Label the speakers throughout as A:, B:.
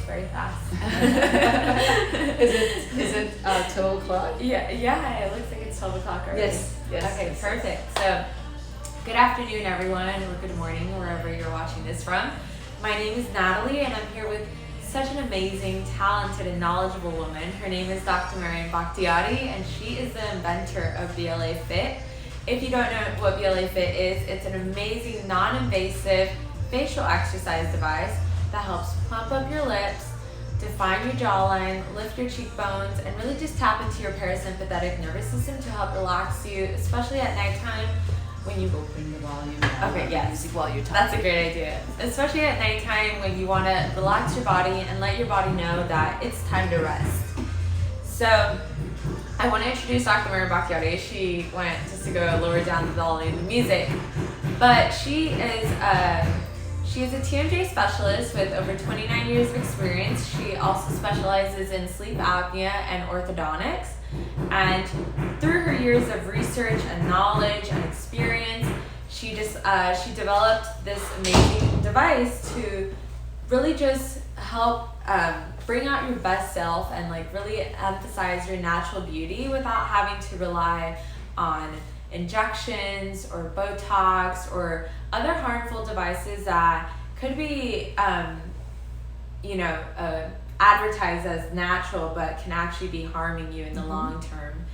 A: very fast.
B: Is it 12 o'clock?
A: Yeah, it looks like it's 12 o'clock already.
B: Yes.
A: Okay,
B: yes.
A: perfect. So, good afternoon, everyone, or good morning, wherever you're watching this from. My name is Natalie, and I'm here with such an amazing, talented, and knowledgeable woman. Her name is Dr. Maria Maktiyari, and she is the inventor of BLAFit. If you don't know what BLAFit is, it's an amazing, non-invasive facial exercise device that helps plump up your lips, define your jawline, lift your cheekbones, and really just tap into your parasympathetic nervous system to help relax you, especially at nighttime when you
B: Go bring the volume down.
A: Okay, yes.
B: Music while you're talking.
A: That's a great idea. Especially at nighttime when you want to relax your body and let your body know that it's time to rest. So, I want to introduce Dr. Maria Maktiyari. She went just to go lower down the volume of the music. But she is a TMJ specialist with over 29 years of experience. She also specializes in sleep apnea and orthodontics. And through her years of research and knowledge and experience, she developed this amazing device to really just help bring out your best self and like really emphasize your natural beauty without having to rely on injections or botox or other harmful devices that could be advertised as natural but can actually be harming you in the long term.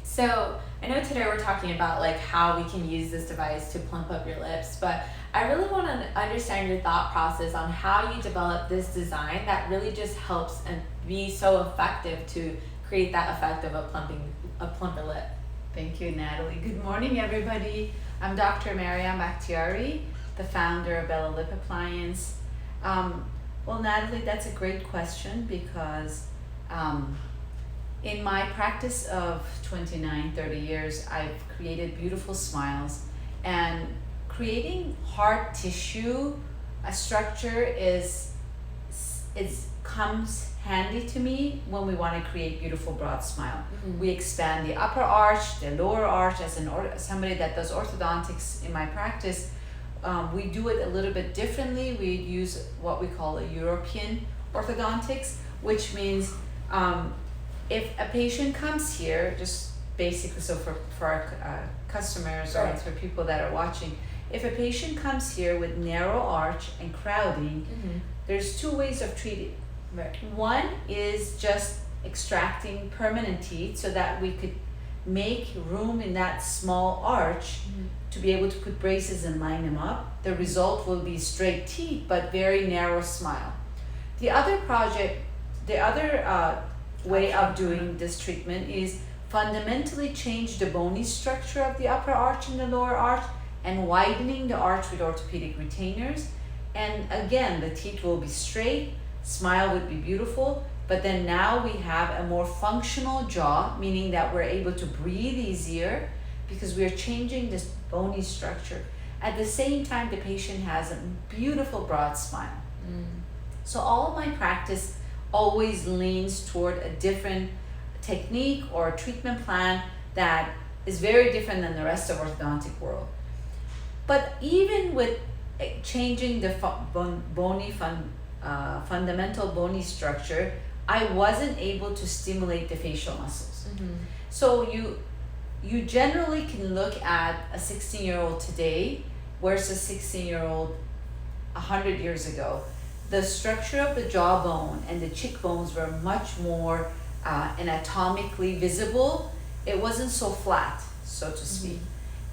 A: So I know today we're talking about like how we can use this device to plump up your lips, but I really want to understand your thought process on how you develop this design that really just helps and be so effective to create that effect of a plumper lip.
B: Thank you, Natalie. Good morning, everybody. I'm Dr. Maria Maktiyari, the founder of Lip Appliance. Well, Natalie, that's a great question because in my practice of 29, 30 years, I've created beautiful smiles, and creating hard tissue, a structure comes handy to me when we want to create beautiful broad smile. We expand the upper arch, the lower arch. As somebody that does orthodontics in my practice, we do it a little bit differently. We use what we call a European orthodontics, which means if a patient comes here, just basically, so for our customers or for people that are watching, if a patient comes here with narrow arch and crowding, there's two ways of treating. One is just extracting permanent teeth so that we could make room in that small arch to be able to put braces and line them up. The result will be straight teeth but very narrow smile. The other way of doing this treatment is fundamentally change the bony structure of the upper arch and the lower arch and widening the arch with orthopedic retainers. And again, the teeth will be straight, smile would be beautiful, but then now we have a more functional jaw, meaning that we're able to breathe easier because we're changing this bony structure. At the same time, the patient has a beautiful broad smile. So all of my practice always leans toward a different technique or a treatment plan that is very different than the rest of orthodontic world. But even with changing the fundamental bony structure, I wasn't able to stimulate the facial muscles. So you generally can look at a 16-year-old today versus a 16-year-old 100 years ago. The structure of the jawbone and the cheekbones were much more anatomically visible. It wasn't so flat, so to speak.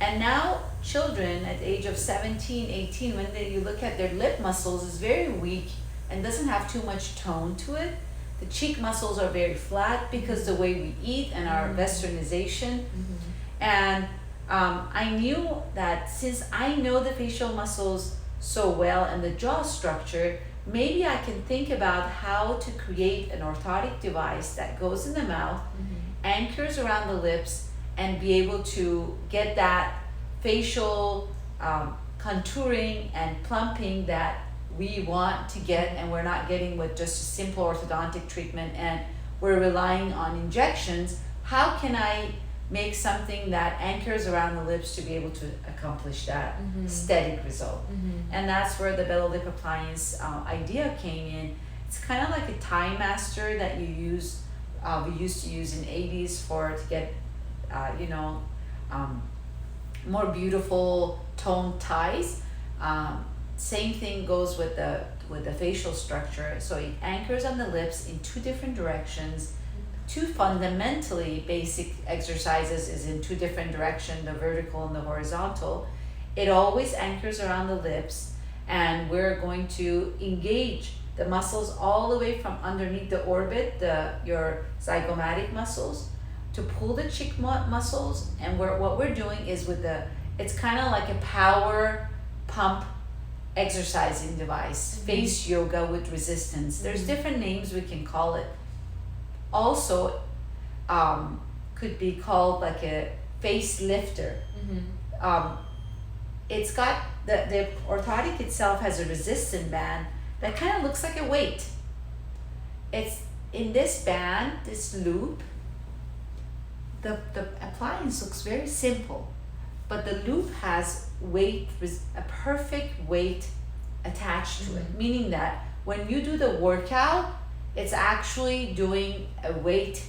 B: And now children at the age of 17, 18, when you look at their lip muscles, is very weak and doesn't have too much tone to it. The cheek muscles are very flat because the way we eat and our westernization. And I knew that since I know the facial muscles so well and the jaw structure, maybe I can think about how to create an orthotic device that goes in the mouth, anchors around the lips, and be able to get that facial contouring and plumping that we want to get, and we're not getting with just a simple orthodontic treatment, and we're relying on injections. How can I make something that anchors around the lips to be able to accomplish that aesthetic result. And that's where the Lip Appliance idea came in. It's kind of like a tie master that you use, we used to use in 80s to get, more beautiful toned ties. Same thing goes with the facial structure. So it anchors on the lips in two different directions. Two fundamentally basic exercises is in two different directions, the vertical and the horizontal. It always anchors around the lips, and we're going to engage the muscles all the way from underneath the orbit, your zygomatic muscles, to pull the cheek muscles. And what we're doing is it's kind of like a power pump exercising device, face yoga with resistance. There's different names we can call it. Also, could be called like a face lifter. It's got the orthotic itself has a resistant band that kind of looks like a weight. It's in this band, this loop. The appliance looks very simple, but the loop has weight, a perfect weight attached to it, meaning that when you do the workout, it's actually doing a weight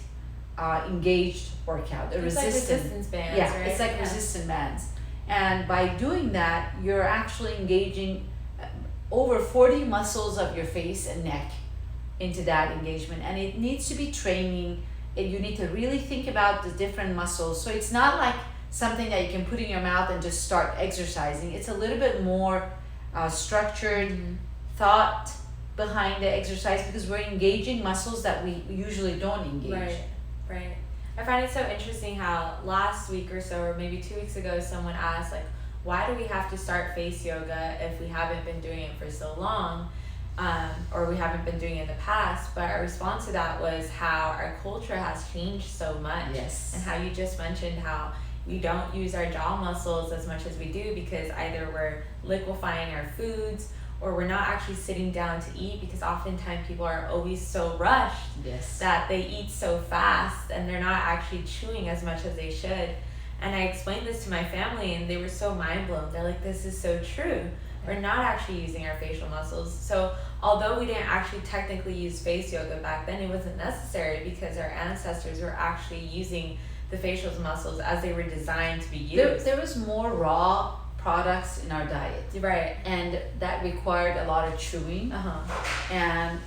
B: engaged workout,
A: it's like resistance bands,
B: yeah,
A: right?
B: It's like resistant bands. And by doing that, you're actually engaging over 40 muscles of your face and neck into that engagement. And it needs to be training, and you need to really think about the different muscles. So it's not like something that you can put in your mouth and just start exercising. It's a little bit more structured thought behind the exercise, because we're engaging muscles that we usually don't engage.
A: Right. I find it so interesting how last week or so, or maybe 2 weeks ago, someone asked, like, why do we have to start face yoga if we haven't been doing it for so long, or we haven't been doing it in the past? But our response to that was how our culture has changed so much.
B: Yes.
A: And how you just mentioned how we don't use our jaw muscles as much as we do because either we're liquefying our foods or we're not actually sitting down to eat, because oftentimes people are always so rushed that they eat so fast and they're not actually chewing as much as they should. And I explained this to my family and they were so mind blown. They're like, this is so true. We're not actually using our facial muscles. So although we didn't actually technically use face yoga back then, it wasn't necessary because our ancestors were actually using the facial muscles as they were designed to be used.
B: There was more raw products in our diet.
A: Right.
B: And that required a lot of chewing. And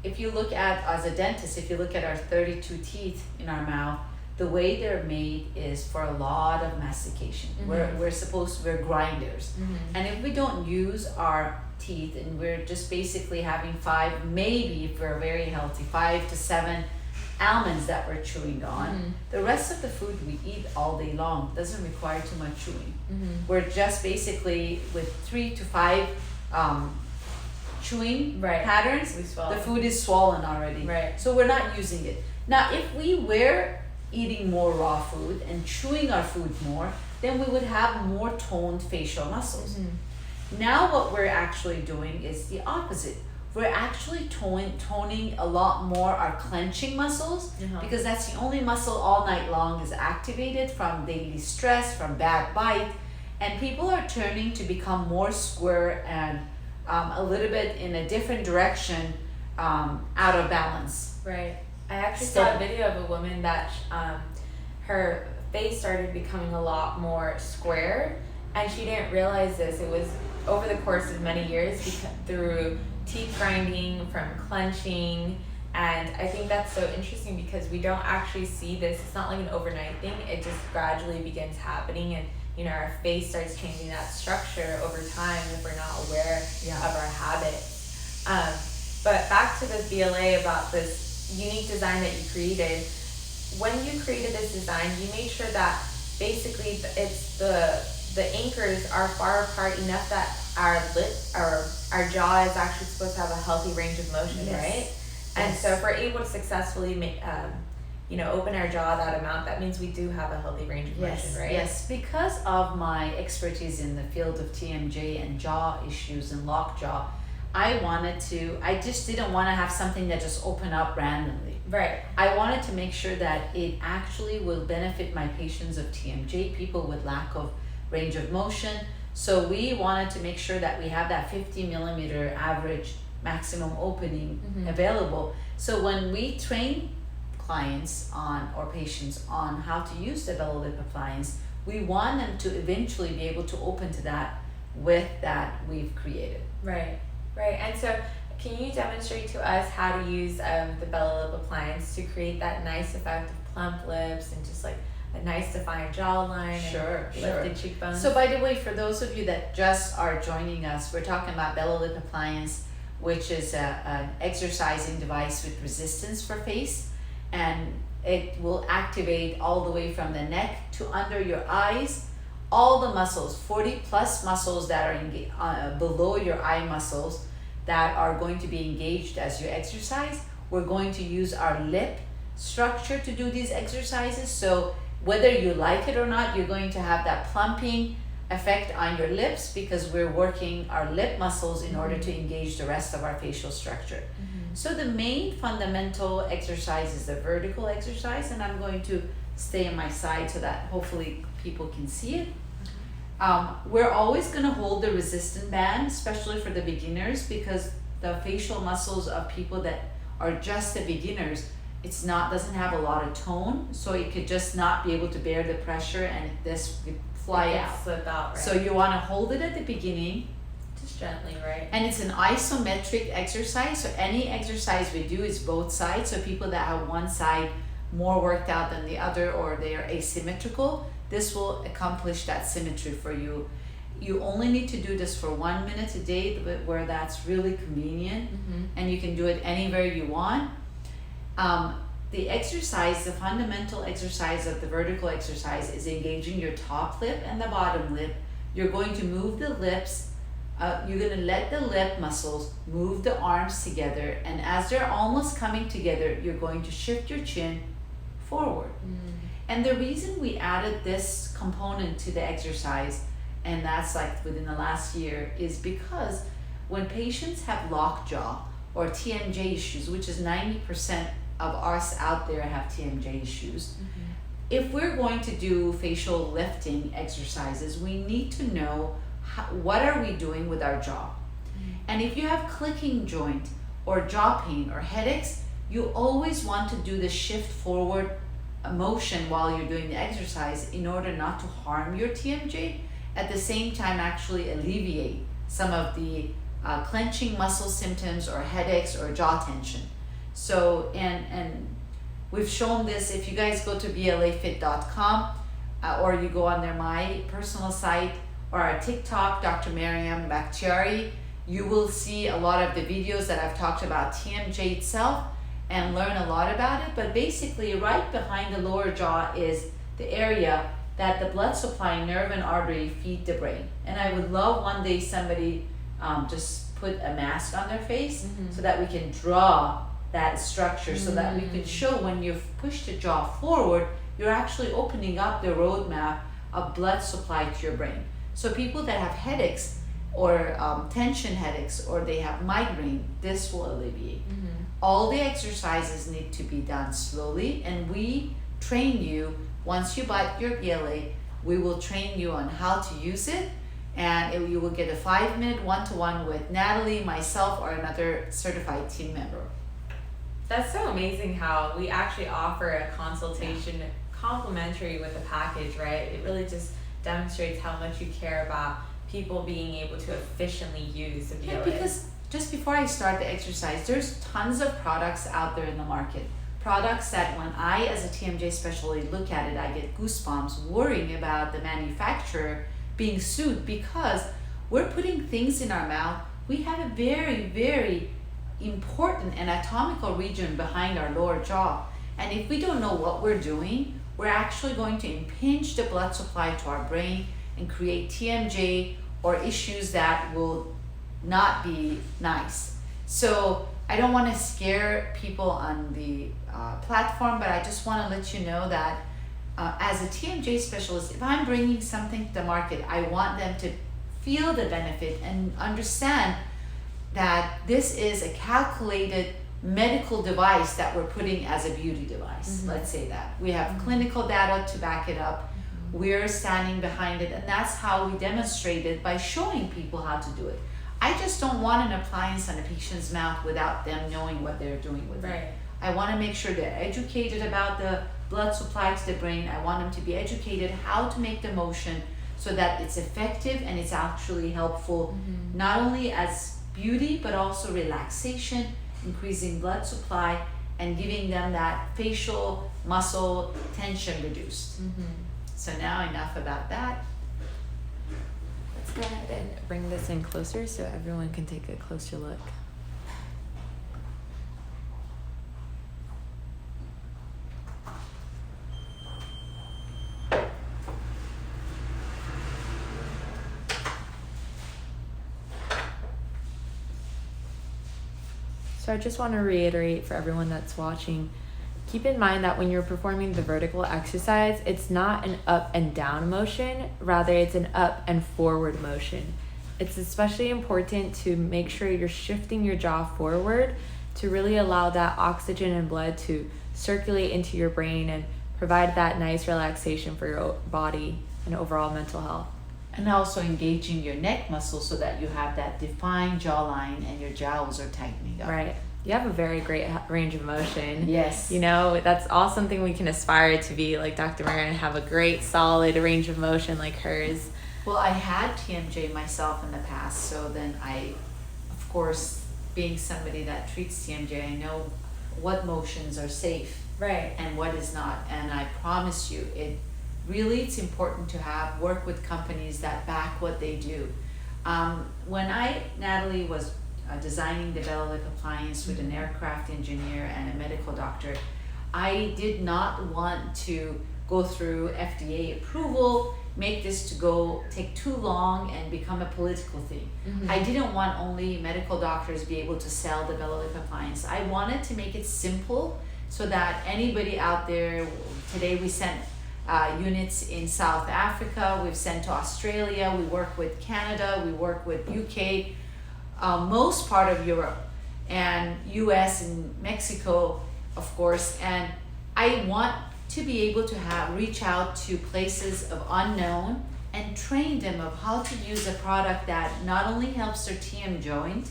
B: if you look at, as a dentist, if you look at our 32 teeth in our mouth, the way they're made is for a lot of mastication. We're grinders. And if we don't use our teeth and we're just basically having 5, maybe if we're very healthy, 5 to 7 almonds that we're chewing on, the rest of the food we eat all day long doesn't require too much chewing. We're just basically with 3 to 5 chewing patterns, the food is swollen already. So we're not using it. Now, if we were eating more raw food and chewing our food more, then we would have more toned facial muscles. Now what we're actually doing is the opposite. We're actually toning a lot more our clenching muscles, because that's the only muscle all night long is activated from daily stress, from bad bite, and people are turning to become more square and a little bit in a different direction, out of balance.
A: Right. I actually saw a video of a woman that her face started becoming a lot more square, and she didn't realize this. It was over the course of many years through teeth grinding, from clenching. And I think that's so interesting because we don't actually see this. It's not like an overnight thing. It just gradually begins happening, and our face starts changing that structure over time if we're not aware of our habits. But back to this BLA, about this unique design that you created. When you created this design, you made sure that basically it's the anchors are far apart enough that our lip, our jaw is actually supposed to have a healthy range of motion, right? And so if we're able to successfully make, open our jaw that amount, that means we do have a healthy range of motion, right?
B: Yes, because of my expertise in the field of TMJ and jaw issues and lockjaw, I just didn't want to have something that just opened up randomly.
A: Right.
B: I wanted to make sure that it actually will benefit my patients of TMJ, people with lack of range of motion. So we wanted to make sure that we have that 50 millimeter average maximum opening available. So when we train clients on or patients on how to use the Lip Appliance, we want them to eventually be able to open to that with that we've created.
A: Right. And so can you demonstrate to us how to use the Lip Appliance to create that nice effect of plump lips and just like a nice defined jawline and lifted cheekbones?
B: So by the way, for those of you that just are joining us, we're talking about Lip Appliance, which is an exercising device with resistance for face, and it will activate all the way from the neck to under your eyes, all the muscles, 40 plus muscles that are below your eye muscles that are going to be engaged as you exercise. We're going to use our lip structure to do these exercises. So whether you like it or not, you're going to have that plumping effect on your lips because we're working our lip muscles in order to engage the rest of our facial structure. So the main fundamental exercise is the vertical exercise, and I'm going to stay on my side so that hopefully people can see it. We're always going to hold the resistant band, especially for the beginners, because the facial muscles of people that are just the beginners, doesn't have a lot of tone, so it could just not be able to bear the pressure, and this would fly out.
A: Slip out, right?
B: So you want to hold it at the beginning.
A: Just gently, right?
B: And it's an isometric exercise, so any exercise we do is both sides. So people that have one side more worked out than the other, or they are asymmetrical, this will accomplish that symmetry for you. You only need to do this for 1 minute a day, where that's really convenient, and you can do it anywhere you want. The exercise, the fundamental exercise of the vertical exercise, is engaging your top lip and the bottom lip. You're going to move the lips. You're going to let the lip muscles move the arms together, and as they're almost coming together, you're going to shift your chin forward. And the reason we added this component to the exercise, and that's like within the last year, is because when patients have lockjaw or TMJ issues, which is 90% of us out there have TMJ issues, if we're going to do facial lifting exercises, we need to know what are we doing with our jaw. And if you have clicking joint or jaw pain or headaches, you always want to do the shift forward motion while you're doing the exercise in order not to harm your TMJ, at the same time actually alleviate some of the clenching muscle symptoms or headaches or jaw tension. So, and we've shown this. If you guys go to BLAFit.com or you go on my personal site or our TikTok, Dr. Maria Maktiyari, you will see a lot of the videos that I've talked about TMJ itself and learn a lot about it. But basically right behind the lower jaw is the area that the blood supply nerve and artery feed the brain. And I would love one day somebody just put a mask on their face so that we can draw that structure, so that we can show when you push the jaw forward, you're actually opening up the roadmap of blood supply to your brain. So people that have headaches or tension headaches, or they have migraine, this will alleviate. All the exercises need to be done slowly, and we train you. Once you buy your BLA, we will train you on how to use it, and you will get a 5-minute one-to-one with Natalie, myself, or another certified team member.
A: That's so amazing how we actually offer a consultation complimentary with the package, right? It really just demonstrates how much you care about people being able to efficiently use the BLA.
B: Yeah, because just before I start the exercise, there's tons of products out there in the market. Products that when I, as a TMJ specialist, look at it, I get goosebumps worrying about the manufacturer being sued, because we're putting things in our mouth. We have a very, very important anatomical region behind our lower jaw, and if we don't know what we're doing, we're actually going to impinge the blood supply to our brain and create TMJ or issues that will not be nice. So I don't want to scare people on the platform, but I just want to let you know that as a TMJ specialist, if I'm bringing something to the market, I want them to feel the benefit and understand that this is a calculated medical device that we're putting as a beauty device. Let's say that. We have clinical data to back it up. We're standing behind it, and that's how we demonstrate it, by showing people how to do it. I just don't want an appliance on a patient's mouth without them knowing what they're doing with it. I want to make sure they're educated about the blood supply to the brain. I want them to be educated how to make the motion so that it's effective and it's actually helpful, not only as beauty, but also relaxation, increasing blood supply, and giving them that facial muscle tension reduced. So now enough about that.
A: Let's go ahead and bring this in closer so everyone can take a closer look. So I just want to reiterate for everyone that's watching, keep in mind that when you're performing the vertical exercise, it's not an up and down motion, rather it's an up and forward motion. It's especially important to make sure you're shifting your jaw forward to really allow that oxygen and blood to circulate into your brain and provide that nice relaxation for your body and overall mental health.
B: And also engaging your neck muscle so that you have that defined jawline and your jowls are tightening up.
A: Right. You have a very great range of motion.
B: Yes.
A: You know, that's all something we can aspire to be like Dr. Maria and have a great solid range of motion like hers.
B: Well, I had TMJ myself in the past, so then I, of course, being somebody that treats TMJ, I know what motions are safe and what is not. And I promise you, it's important to work with companies that back what they do. When Natalie was designing the Lip Appliance with an aircraft engineer and a medical doctor, I did not want to go through FDA approval, make this to take too long and become a political thing. I didn't want only medical doctors be able to sell the Lip Appliance. I wanted to make it simple so that anybody out there, today we sent units in South Africa, we've sent to Australia, we work with Canada, we work with UK, most part of Europe, and US and Mexico, of course. And I want to be able to reach out to places of unknown and train them of how to use a product that not only helps their TM joint,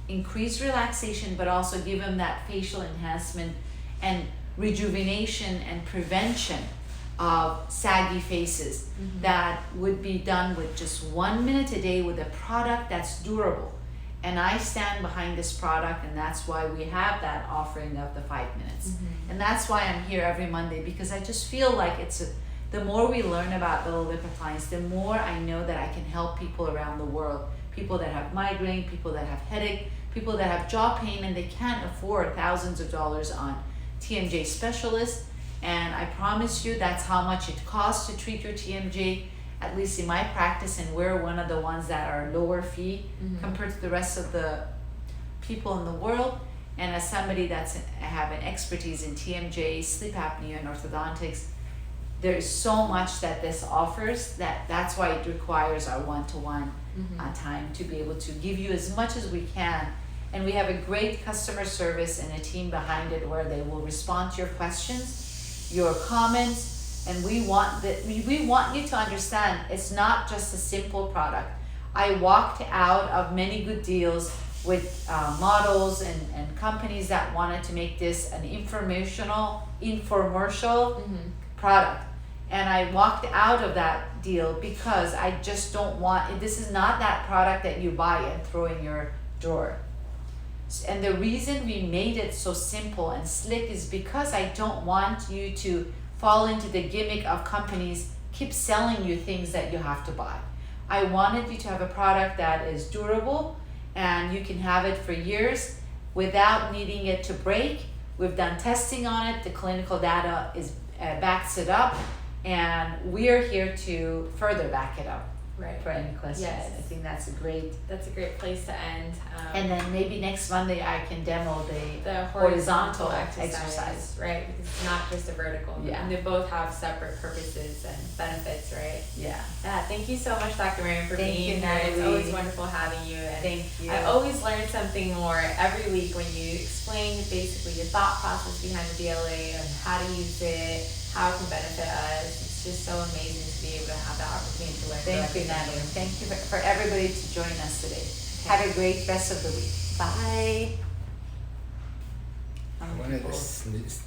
B: increase relaxation, but also give them that facial enhancement and rejuvenation and prevention of saggy faces that would be done with just 1 minute a day with a product that's durable. And I stand behind this product, and that's why we have that offering of the 5 minutes. And that's why I'm here every Monday, because I just feel like the more we learn about the Lip Appliance, the more I know that I can help people around the world. People that have migraine, people that have headache, people that have jaw pain, and they can't afford thousands of dollars on TMJ specialists. And I promise you that's how much it costs to treat your TMJ, at least in my practice, and we're one of the ones that are lower fee compared to the rest of the people in the world. And as somebody that's have an expertise in TMJ, sleep apnea, and orthodontics, there's so much that this offers that's why it requires our one-to-one time to be able to give you as much as we can. And we have a great customer service and a team behind it where they will respond to your questions, your comments, and we want you to understand it's not just a simple product. I walked out of many good deals with models and companies that wanted to make this an infomercial product, and I walked out of that deal because I just don't want, this is not that product that you buy and throw in your drawer. And the reason we made it so simple and slick is because I don't want you to fall into the gimmick of companies keep selling you things that you have to buy. I wanted you to have a product that is durable and you can have it for years without needing it to break. We've done testing on it. The clinical data backs it up, and we're here to further back it up.
A: Right.
B: for any questions.
A: Yes.
B: I think that's a great.
A: That's a great place to end.
B: And then maybe next Monday I can demo
A: the
B: horizontal
A: exercise,
B: exercise.
A: right? Because it's not just a vertical.
B: Yeah.
A: And they both have separate purposes and benefits, right?
B: Yeah.
A: Yeah. Thank you so much, Dr. Mariam, for
B: Thank
A: being
B: you,
A: here. It's
B: Natalie.
A: always wonderful having you. And
B: Thank you.
A: I always learn something more every week when you explain basically your thought process behind the BLA and how to use it, how it can benefit us. It's just so amazing to be able to have that opportunity to learn.
B: Thank you, Natalie. Thank you for everybody to join us today. Have a great rest of the week. Bye.
C: I wanted to sneeze